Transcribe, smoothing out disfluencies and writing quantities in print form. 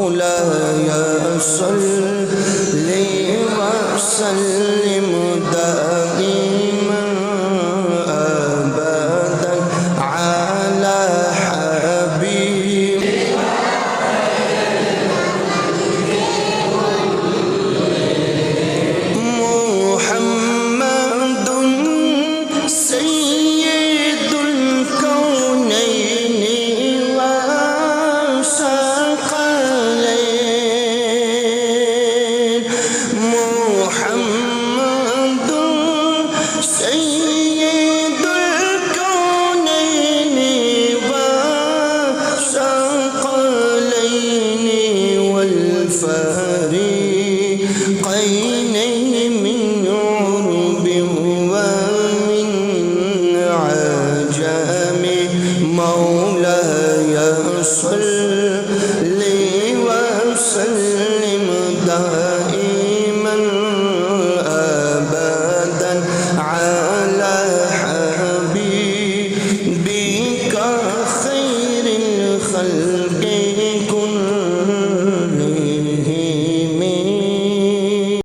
مولاي صل وسلم دائما أبدا على حبيبك محمد سيد الكونين والثقلين محمد سيد الكونين والثقلين والفريقين من عرب ومن عجم مولاي صل وسلم